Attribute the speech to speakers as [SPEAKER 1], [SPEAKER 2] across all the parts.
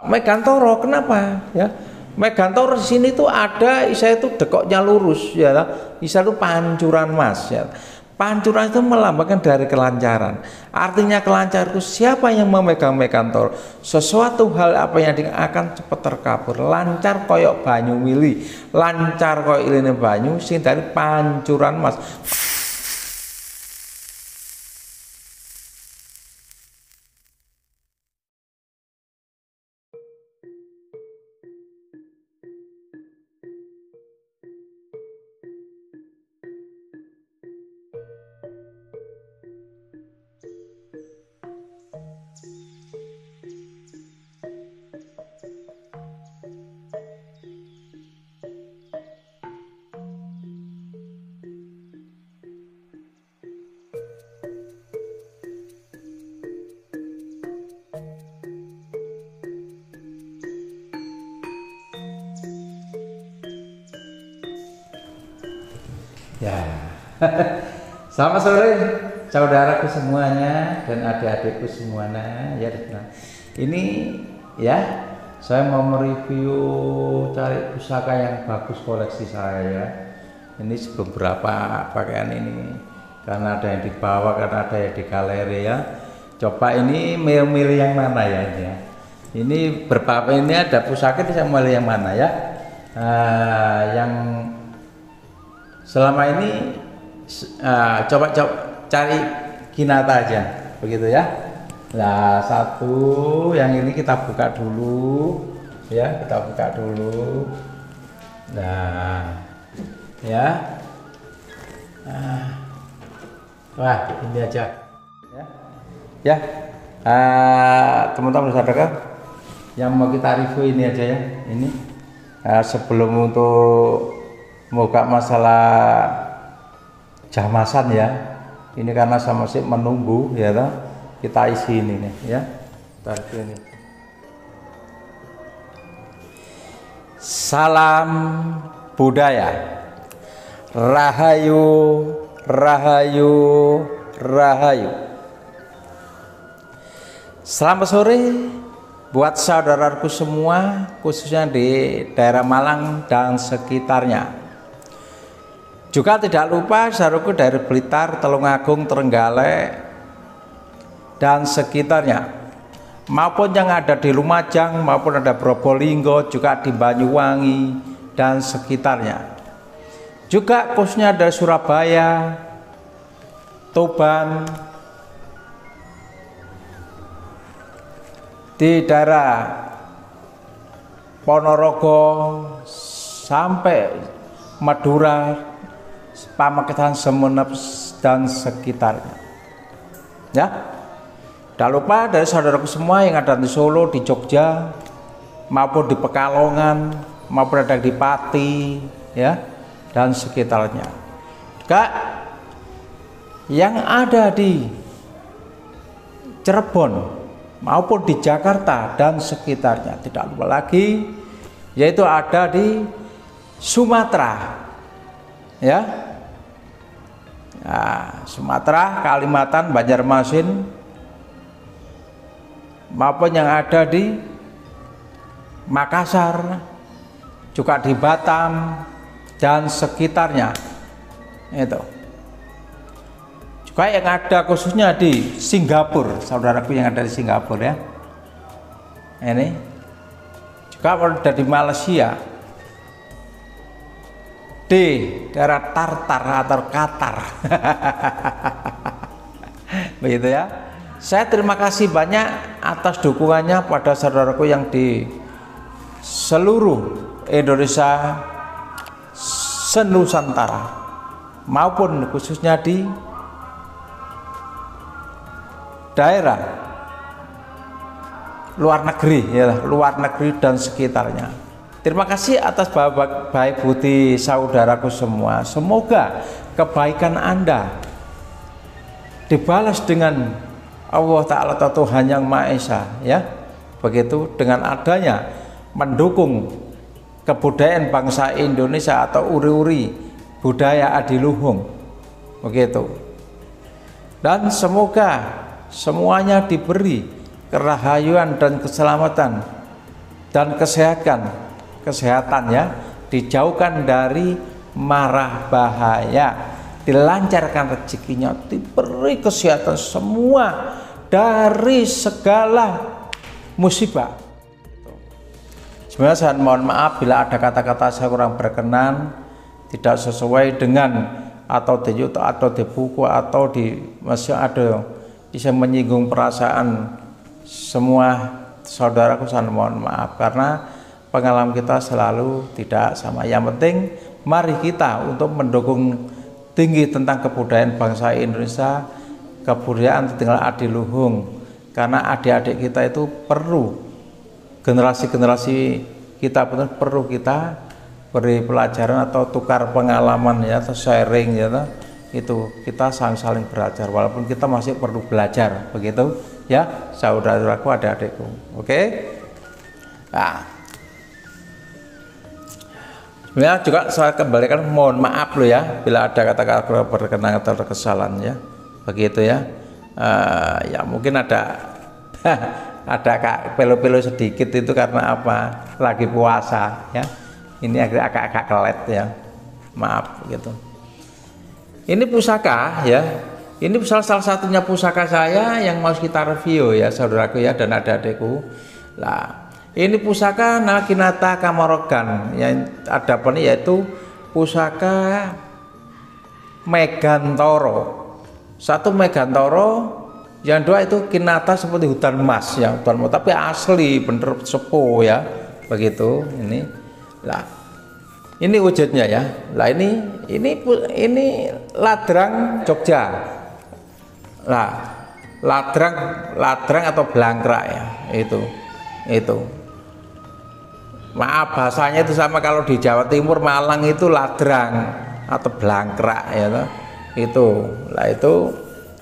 [SPEAKER 1] Megantoro kenapa ya? Megantoro di sini tuh ada Isa itu dekoknya lurus ya, Isa itu pancuran emas ya. Pancuran itu melambangkan dari kelancaran. Artinya kelancaran itu siapa yang memegang Megantoro, sesuatu hal apa yang akan cepat terkabur, lancar koyok banyu mili, lancar koyok iline banyu sing dari pancuran emas. Ya, selamat sore saudaraku semuanya dan adik-adikku semuanya ya. Nah, ini ya saya mau mereview cari pusaka yang bagus koleksi saya. Ini beberapa pakaian ini karena ada yang di bawah, karena ada yang di galeri ya. Coba ini milih yang mana ya ini ya. Ini berapa ini ada pusaka, saya milih yang mana ya. Yang selama ini coba cari Hinata aja begitu ya. Nah, satu yang ini kita buka dulu ya, kita buka dulu. Nah ya, wah ini aja ya, teman-teman saudara yang mau kita review ini aja ya. Ini sebelum untuk moga masalah jamasan ya, ini karena saya masih menunggu ya, kita isi ini nih ya. Ini. Salam budaya, rahayu, rahayu, rahayu. Selamat sore buat saudaraku semua, khususnya di daerah Malang dan sekitarnya. Juga tidak lupa saudaraku dari Blitar, Tulungagung, Trenggalek dan sekitarnya, maupun yang ada di Lumajang, maupun ada Probolinggo, juga di Banyuwangi dan sekitarnya. Juga khususnya dari Surabaya, Tuban, di daerah Ponorogo sampai Madura, Pamekasan, Sumenep dan sekitarnya ya. Tidak lupa dari saudaraku semua yang ada di Solo, di Jogja, maupun di Pekalongan, maupun ada di Pati ya dan sekitarnya. Juga yang ada di Cirebon maupun di Jakarta dan sekitarnya. Tidak lupa lagi yaitu ada di Sumatera ya. Nah, Sumatera, Kalimantan, Banjarmasin, maupun yang ada di Makassar, juga di Batam dan sekitarnya itu. Juga yang ada khususnya di Singapura, saudaraku yang ada di Singapura ya. Ini juga ada di Malaysia, di daerah Tartar atau Qatar. Begitu ya. Saya terima kasih banyak atas dukungannya pada saudaraku yang di seluruh Indonesia, senusantara, maupun khususnya di daerah luar negeri ya, luar negeri dan sekitarnya. Terima kasih atas baik budi saudaraku semua. Semoga kebaikan Anda dibalas dengan Allah Ta'ala Tuhan Yang Maha Esa ya. Begitu dengan adanya mendukung kebudayaan bangsa Indonesia atau uri-uri budaya adiluhung begitu. Dan semoga semuanya diberi kerahayuan dan keselamatan dan kesehatan ya, dijauhkan dari marah bahaya, dilancarkan rezekinya, diberi kesehatan semua dari segala musibah. Sebenarnya saya mohon maaf bila ada kata-kata saya kurang berkenan, tidak sesuai dengan atau di YouTube atau di buku atau di masih ada bisa menyinggung perasaan semua saudaraku, saya mohon maaf karena pengalaman kita selalu tidak sama. Yang penting mari kita untuk mendukung tinggi tentang kebudayaan bangsa Indonesia, kebudayaan tinggal adiluhung, karena adik-adik kita itu perlu, generasi-generasi kita benar perlu kita beri pelajaran atau tukar pengalaman ya, atau sharing ya, itu kita saling belajar walaupun kita masih perlu belajar, begitu ya saudaraku, adik-adikku. Oke. Nah, sebenarnya juga saya kembalikan mohon maaf loh ya bila ada kata-kata berkenan atau kesalahan ya, begitu ya. Ya mungkin ada ada pelo-pelo sedikit itu karena apa, lagi puasa ya, ini agak kelet ya, maaf gitu. Ini pusaka ya, ini salah satunya pusaka saya yang mau kita review ya saudaraku ya dan adik-adikku. Lah ini pusaka Naginata Kamarogan yang ada apa nih, yaitu pusaka Megantoro. Satu Megantoro, yang dua itu Kinata seperti hutan emas ya, hutan emas tapi asli bener sepuh ya, begitu. Ini lah, ini wujudnya ya. Lah ini ladrang Jogja. Lah ladrang atau blangkrak ya, itu. Maaf bahasanya itu sama, kalau di Jawa Timur Malang itu ladrang atau blangkrak ya toh. Itu. Lah itu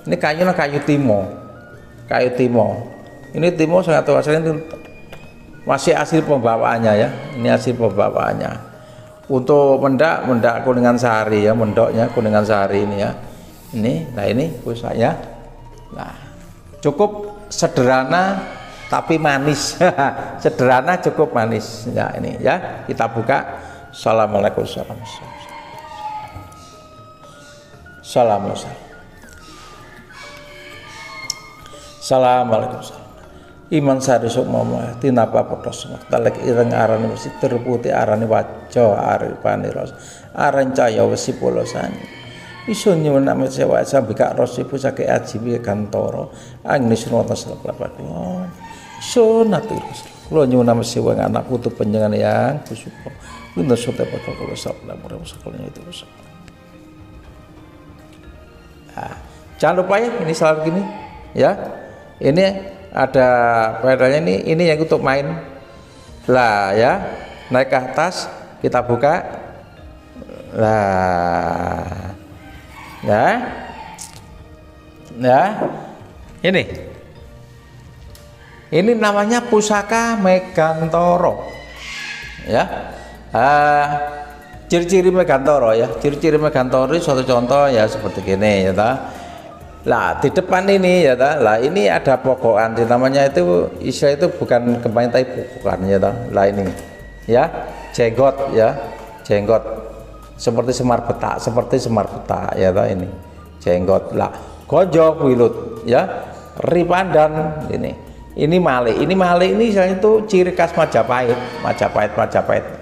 [SPEAKER 1] ini kayunya kayu timo. Ini timo sangat tua sekali, ini masih hasil pembawaannya ya. Ini hasil pembawaannya. Untuk mendak Kuningan Sari ya, mendoknya Kuningan Sari ini ya. Nah ini pusaknya. Nah, cukup sederhana tapi manis. Sederhana cukup manis ya, ini ya kita buka. Assalamualaikum warahmatullahi wabarakatuh. Assalamualaikum. Iman sari sukmama tinapa padha semak talek ireng arane wesi terputi arane waja aripane ros aren caya wesi polosan iso nyuwun nami sewa sambika rosi pusake aji Megantoro angnis wonten salebet iso natur kula nyuwun nami sewa anak putu panjenengan yang kusupa winda sote bakal kula sabda murah sekolahnya itu rusak. Jangan lupa ya, ini selalu gini ya. Ini ada pedalnya, ini yang untuk main lah ya, naik ke atas kita buka lah ya ini namanya pusaka Megantoro ya. Ciri-ciri Megantoro ya, ciri-ciri Megantoro ini suatu contoh ya seperti gini ya ta. Lah di depan ini ya ta, lah ini ada pokokan, namanya itu istilah itu bukan kembang tapi pokokan ya ta. Lah ini ya jenggot ya, jenggot seperti semar petak ya ta, ini jenggot. Lah gonjok wilut ya, ripandan ini male ini misalnya itu ciri khas Majapahit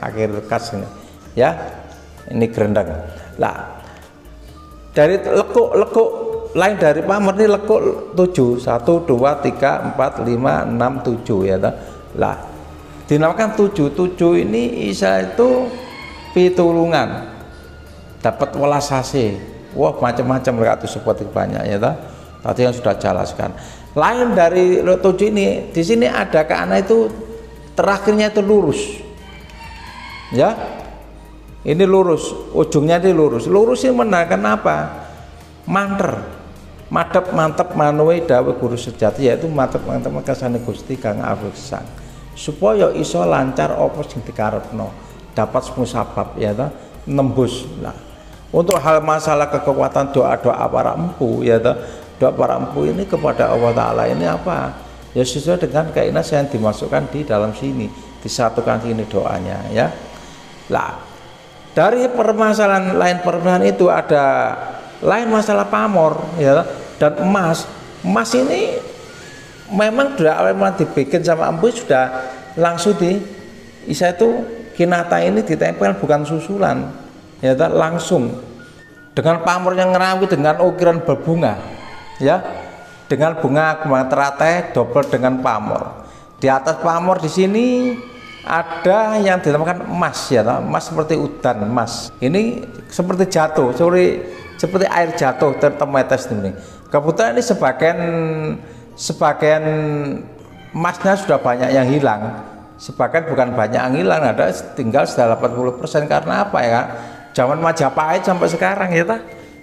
[SPEAKER 1] akhir khas ini ya, ini gerendeng. Lah dari lekuk lain dari pamer ini lekuk 7 1 2 3 4 5 6 7 ya ta. Lah dinamakan 7 ini isa itu pitulungan dapat welas sase, wah macam-macam mereka seperti banyak ya ta. Tadi yang sudah jelaskan. Lain dari 7 ini, di sini ada ke anak itu terakhirnya itu lurus ya, ini lurus, ujungnya ini lurus ini menandakan apa? Mantep manuwe dawuh guru sejati, yaitu mantep kesane Gusti kang awisan supaya iso lancar apa sing dikarepno, dapat musabab ya ta, nembus. Lah untuk hal masalah kekuatan doa para empu ya ta, doa para empu ini kepada Allah Ta'ala ini apa ya, sesuai dengan keinginan yang dimasukkan di dalam sini disatukan ini doanya ya. Lah dari permasalahan itu ada lain masalah pamor ya, dan emas. Emas ini memang sudah memang dibikin sama empu, sudah langsung isa itu kinata ini ditempel bukan susulan ya, langsung dengan pamor yang ngerawi dengan ukiran berbunga ya, dengan bunga teratai double dengan pamor. Di atas pamor di sini ada yang dinamakan emas ya, emas seperti udan emas. Ini seperti jatuh, seperti air jatuh tertetes ini. Kebetulan ini sebagian emasnya sudah banyak yang hilang, sebagian bukan banyak yang hilang, ada tinggal sudah 80%. Karena apa ya? Zaman Majapahit sampai sekarang ya,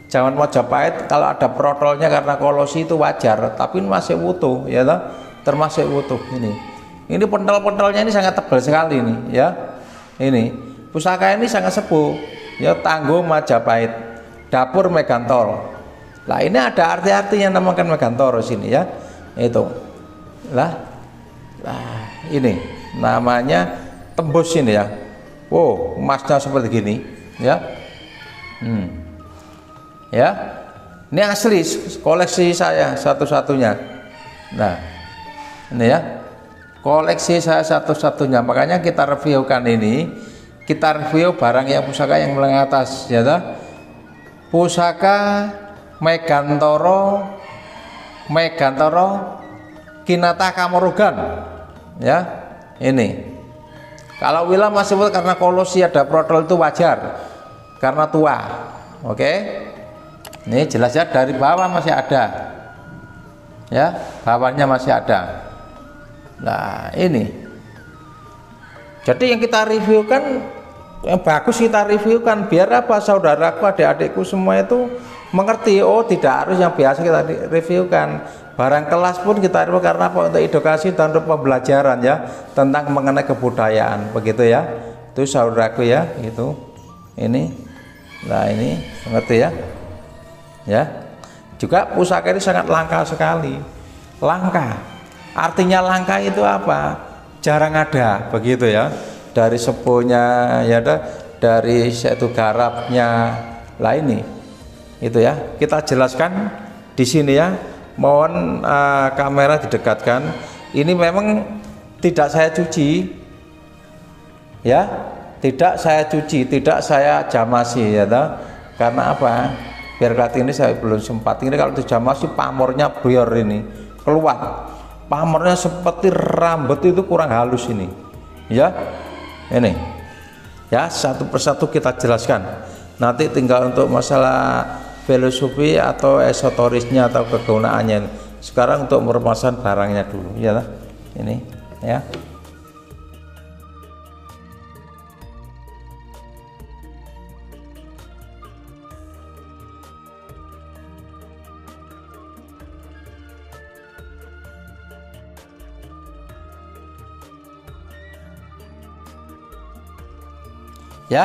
[SPEAKER 1] zaman Majapahit kalau ada protolnya karena kolosi itu wajar, tapi ini masih utuh ya, termasuk utuh ini. Ini pentol-pentolnya ini sangat tebal sekali ini ya. Ini pusaka ini sangat sepuh ya, Tangguh Majapahit, dapur Megantoro. Lah ini ada arti-arti yang namakan Megantoro sini ya. Itu. Lah ini namanya tembus ini ya. Wow, emasnya seperti gini ya. Ya. Ini asli koleksi saya satu-satunya. Nah, ini ya. Koleksi saya satu-satunya, makanya kita reviewkan ini, kita review barang yang pusaka yang menengah atas ya, pusaka Megantoro Kinata Kamorugan ya. Ini kalau Wila masih karena kolosi ada protol itu wajar karena tua. Oke, ini jelas ya, dari bawah masih ada ya, bawahnya masih ada. Nah ini jadi yang kita reviewkan, yang bagus kita reviewkan, biar apa saudaraku, adik-adikku semua itu mengerti. Oh, tidak harus yang biasa kita reviewkan, barang kelas pun kita review karena apa? Untuk edukasi dan untuk pembelajaran ya, tentang mengenai kebudayaan begitu ya. Itu saudaraku ya, itu ini. Nah ini mengerti ya. Ya juga pusaka ini sangat langka sekali. Langka artinya langka itu apa? Jarang ada begitu ya, dari sepuhnya ya, dari satu garapnya. Lah ini itu ya, kita jelaskan di sini ya. Mohon kamera didekatkan. Ini memang tidak saya cuci ya, tidak saya cuci, tidak saya jamasi ya, karena apa? Biar kali ini saya belum sempat. Ini kalau dijamasi pamornya biar ini keluar. Pamornya seperti rambut itu kurang halus ini ya. Ini ya, satu persatu kita jelaskan. Nanti tinggal untuk masalah filosofi atau esoterisnya atau kegunaannya. Sekarang untuk permasalahan barangnya dulu ya. Ini ya. Ya,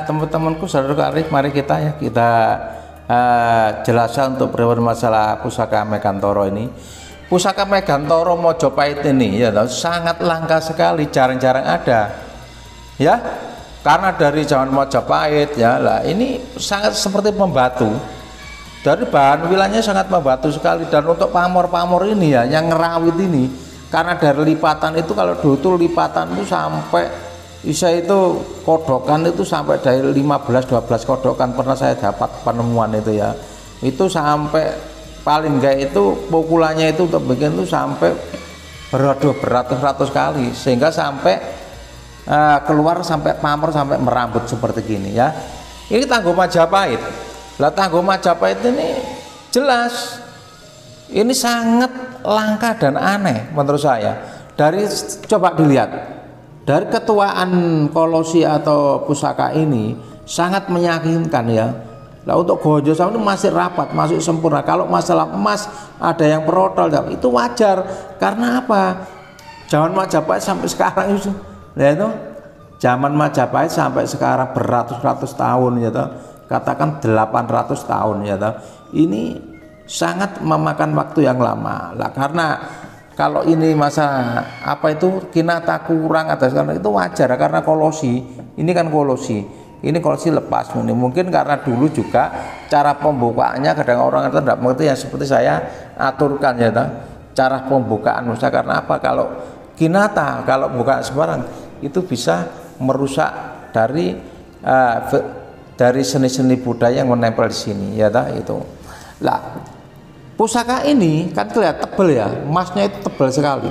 [SPEAKER 1] teman-temanku, saudara Arif, mari kita jelaskan untuk masalah pusaka Megantoro ini. Pusaka Megantoro Mojopahit ini ya, sangat langka sekali, jarang-jarang ada. Ya, karena dari zaman Majapahit ya, lah ini sangat seperti pembatu. Dari bahan wilayahnya sangat membatu sekali, dan untuk pamor-pamor ini ya, yang ngerawit ini, karena dari lipatan itu, kalau dulu lipatan itu sampai Isa itu kodokan itu sampai dari 15-12 kodokan pernah saya dapat penemuan itu ya. Itu sampai paling enggak itu pukulannya itu untuk bikin itu sampai beratus-ratus kali, sehingga sampai keluar sampai pamor sampai merambut seperti gini ya. Ini Tangguh Majapahit. Lah Tangguh Majapahit ini jelas ini sangat langka dan aneh menurut saya. Dari coba dilihat dari ketuaan kolosi atau pusaka ini sangat meyakinkan ya. Nah untuk Gojo sama ini masih rapat, masih sempurna. Kalau masalah emas ada yang protol ya, itu wajar. Karena apa? Zaman Majapahit sampai sekarang itu, ya itu zaman Majapahit sampai sekarang beratus-ratus tahun ya, katakan 800 tahun ya. Ini sangat memakan waktu yang lama lah, karena kalau ini masa apa itu kinata kurang atau karena itu wajar karena kolosi ini kan kolosi ini kolosi lepas ini mungkin karena dulu juga cara pembukaannya kadang orang itu tidak mengerti yang seperti saya aturkan ya cara pembukaan Nusa karena apa kalau kinata kalau buka sembarang itu bisa merusak dari seni-seni budaya yang menempel di sini ya itu lah. Pusaka ini kan kelihatan tebel ya, emasnya itu tebel sekali,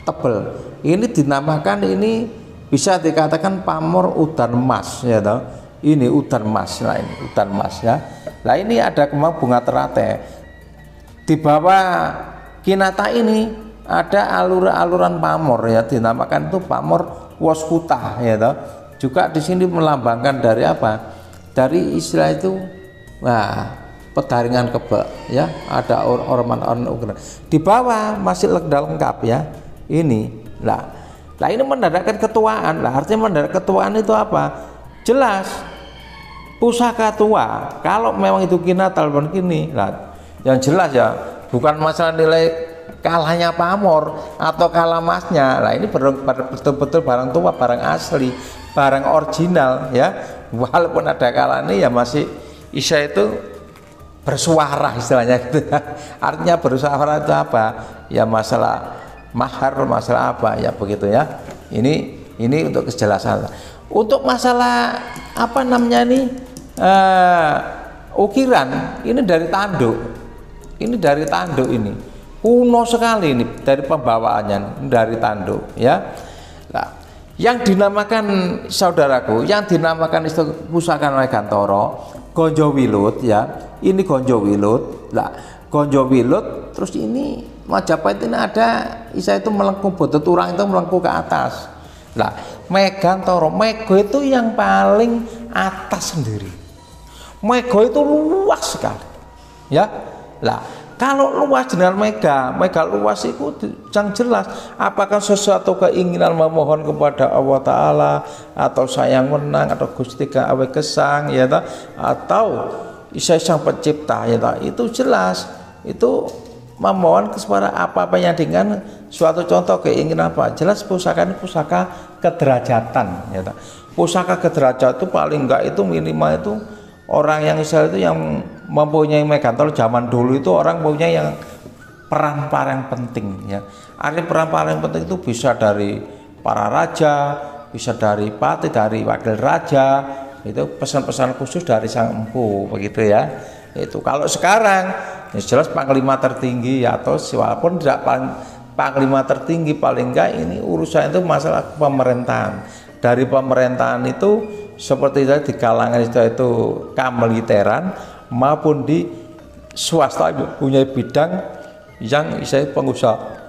[SPEAKER 1] tebel. Ini dinamakan ini bisa dikatakan pamor udan emas ya toh. Ini udan emas, nah ini udan emas ya. Nah ini ada kembang bunga teratai. Di bawah kinata ini ada aluran pamor ya, dinamakan itu pamor waskuta ya toh. Juga di sini melambangkan dari apa? Dari istilah itu, pedaringan kebak ya, ada ornamen di bawah masih lengkap ya ini lah ini menandakan ketuaan lah. Artinya menandakan ketuaan itu apa? Jelas pusaka tua kalau memang itu kinata begini lah yang jelas ya, bukan masalah nilai kalahnya pamor atau kalah emasnya lah. Ini betul-betul barang tua, barang asli, barang original ya, walaupun ada kalahnya ya masih Isya itu bersuara istilahnya gitu. Artinya bersuara itu apa ya, masalah mahar, masalah apa ya begitu ya. Ini untuk kejelasan. Untuk masalah apa namanya ini ukiran ini dari tanduk, ini kuno sekali ini dari pembawaannya dari tanduk ya. Nah, yang dinamakan saudaraku, yang dinamakan pusaka Megantara Gonjo Wilut ya. Ini Gonjo Wilut. Nah, Gonjo Wilut terus ini Majapahit ini ada Isa itu melengkung, botol turang itu melengkung ke atas. Nah, Megantara, Mega itu yang paling atas sendiri. Mega itu luas sekali. Ya. Lah, kalau luas dengan mega luas itu yang jelas apakah sesuatu keinginan memohon kepada Allah Ta'ala atau sayang menang atau Gusti Awe Gesang ya atau Isa Sang Pencipta ya itu jelas itu memohon kepada apa-apa yang dengan suatu contoh keinginan apa jelas pusaka ini pusaka kederajatan ya pusaka kederajat itu paling enggak itu minimal itu orang yang Israel itu yang mempunyai Megantara zaman dulu itu orang punya yang peran paling penting ya. Arti peran paling penting itu bisa dari para raja, bisa dari pati, dari wakil raja, itu pesan-pesan khusus dari sang empu begitu ya. Itu kalau sekarang ya jelas panglima tertinggi ya, atau walaupun tidak panglima tertinggi paling enggak ini urusan itu masalah pemerintahan. Dari pemerintahan itu seperti tadi di kalangan itu kamiliteran maupun di swasta punya bidang yang saya pengusaha.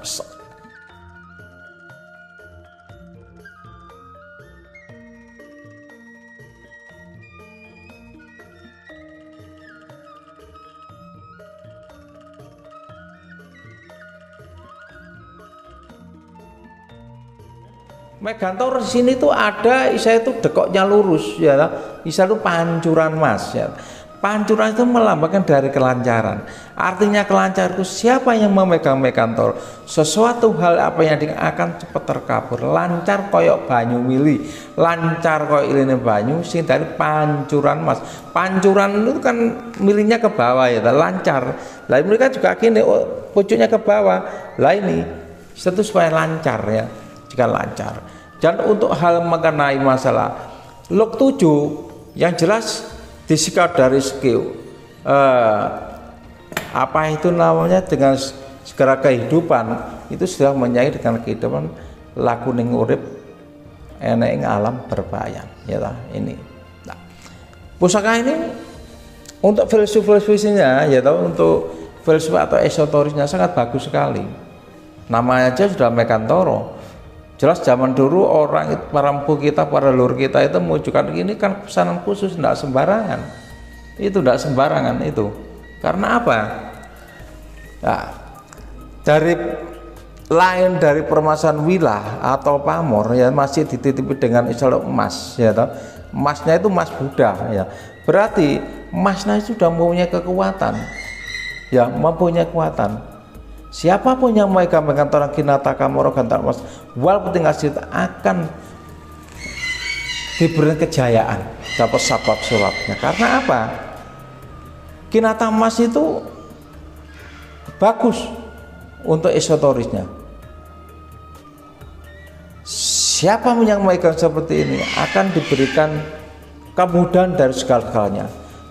[SPEAKER 1] Megantara di sini tuh ada Isa itu dekoknya lurus ya, Isa itu pancuran emas ya. Pancuran itu melambangkan dari kelancaran. Artinya kelancaran itu siapa yang memegang Megantara, sesuatu hal apa yang akan cepat terkabur, lancar koyok banyu mili, lancar koyok iline banyu sing dari pancuran emas. Pancuran itu kan milinya ke bawah ya, lancar. Lah mereka juga gini, oh, pucuknya ke bawah. Lah ini itu supaya lancar ya. Jika lancar. Dan untuk hal mengenai masalah log 7 yang jelas disikap dari skill apa itu namanya dengan segera kehidupan itu sudah menyair dengan kehidupan laku ning urip enek ing alam berbayang ya lah ini. Nah, pusaka ini untuk filsuf-filsufnya ya tahu untuk filsuf atau esoterisnya sangat bagus sekali. Namanya aja sudah Megantara. Jelas zaman dulu orang para empu kita, para leluhur kita itu menunjukkan ini kan pesanan khusus, tidak sembarangan. Itu tidak sembarangan itu. Karena apa? Nah, dari permasalahan wilah atau pamor ya masih dititipi dengan istilah emas ya toh. Emasnya itu emas Buddha ya. Berarti emasnya sudah mempunyai kekuatan. Ya, mempunyai kekuatan. Siapapun yang memegang Mekantoro Kinataka Moro Gantara Mas wal penting asli akan diberi kejayaan, dapat sebab-sebabnya. Karena apa? Kinata emas itu bagus untuk esoterisnya. Siapa yang memegang seperti ini akan diberikan kemudahan dari segala-galanya,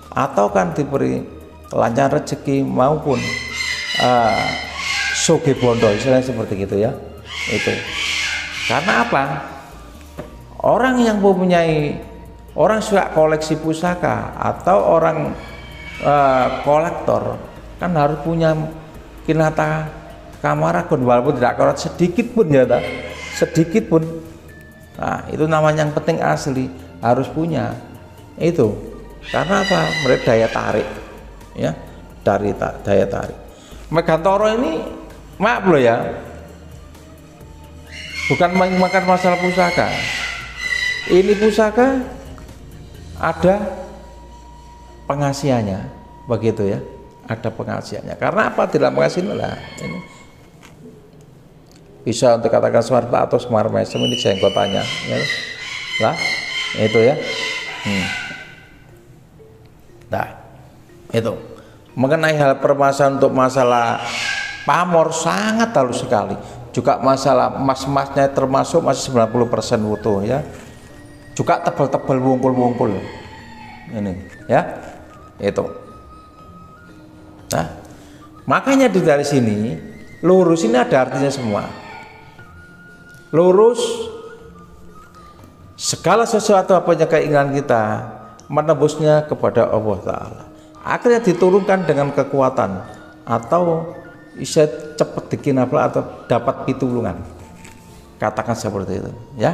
[SPEAKER 1] atau kan diberi lancar rezeki maupun soge bondo, istilahnya seperti gitu ya. Itu karena apa? Orang yang mempunyai, orang suka koleksi pusaka atau orang kolektor kan harus punya Kinata Kamaragon, walaupun tidak korat sedikit pun ya, sedikit pun. Nah, itu namanya yang penting asli harus punya itu. Karena apa? Mereka daya tarik, ya, dari daya tarik. Megantoro ini maaf loh ya, bukan makan masalah pusaka. Ini pusaka ada pengasihannya, begitu ya, ada pengasihannya. Karena apa? Tidak mengasihin lah ini. Bisa untuk katakan Semarta atau Semar Mesem, ini jenggotannya ya. Lah itu ya. Nah itu mengenai hal permasalahan untuk masalah pamor sangat halus sekali. Juga masalah emas-emasnya termasuk masih 90% utuh ya. Juga tebal-tebal wungkul-wungkul ini ya, itu. Nah makanya dari sini lurus ini ada artinya semua. Lurus segala sesuatu apa yang keinginan kita menembusnya kepada Allah Ta'ala, akhirnya diturunkan dengan kekuatan atau bisa cepat dikinaplah atau dapat pitulungan, katakan seperti itu ya.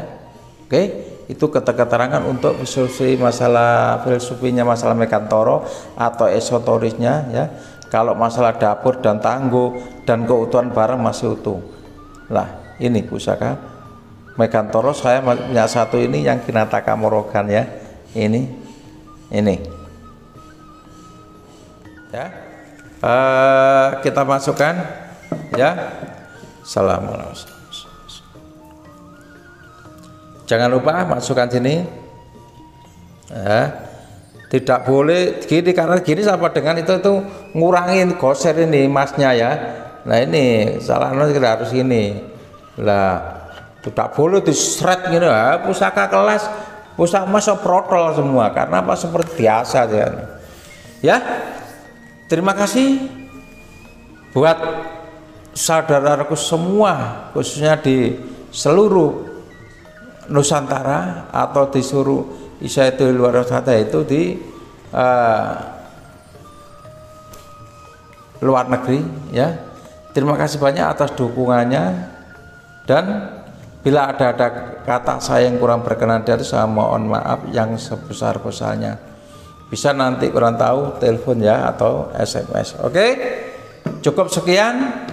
[SPEAKER 1] Oke, itu keterangan untuk diskusi masalah filosofinya masalah Mekantoro atau esoterisnya ya. Kalau masalah dapur dan tangguh dan keutuhan barang masih utuh lah. Ini pusaka Mekantoro, saya punya satu ini yang Kinataka Morogan ya, ini ya. Kita masukkan ya. Assalamualaikum. Jangan lupa masukkan sini ya. Tidak boleh gini, karena gini sama dengan itu ngurangin goser ini emasnya ya. Nah ini salahnya kita harus ini lah, tidak boleh diseret gitu ya. Pusaka kelas, pusaka emas protol semua, karena apa? Seperti biasa ya. Terima kasih buat saudaraku semua, khususnya di seluruh Nusantara atau di seluruh Isa itu luar sana, itu di luar negeri ya. Terima kasih banyak atas dukungannya. Dan bila ada kata saya yang kurang berkenan dari saya mohon maaf yang sebesar-besarnya. Bisa nanti kurang tahu telepon ya atau SMS. Oke, cukup sekian.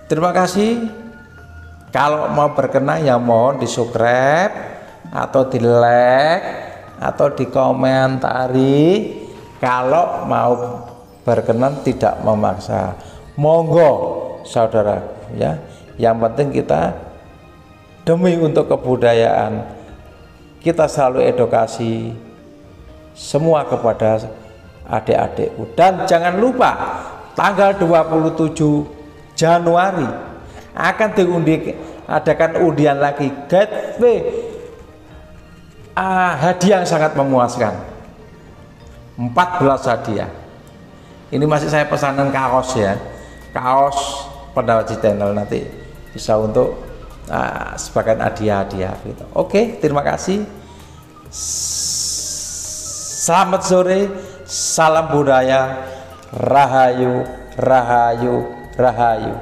[SPEAKER 1] Terima kasih. Kalau mau berkenan ya mohon di subscribe atau di like atau di komentari. Kalau mau berkenan tidak memaksa, monggo saudara ya. Yang penting kita demi untuk kebudayaan kita selalu edukasi semua kepada adik-adikku. Dan jangan lupa tanggal 27 Januari akan adakan undian lagi gateway, hadiah yang sangat memuaskan, 14 hadiah. Ini masih saya pesanan kaos ya, kaos Pendapat Channel, nanti bisa untuk sebagian hadiah-hadiah gitu. Oke, terima kasih. Selamat sore, salam budaya, rahayu, rahayu, rahayu.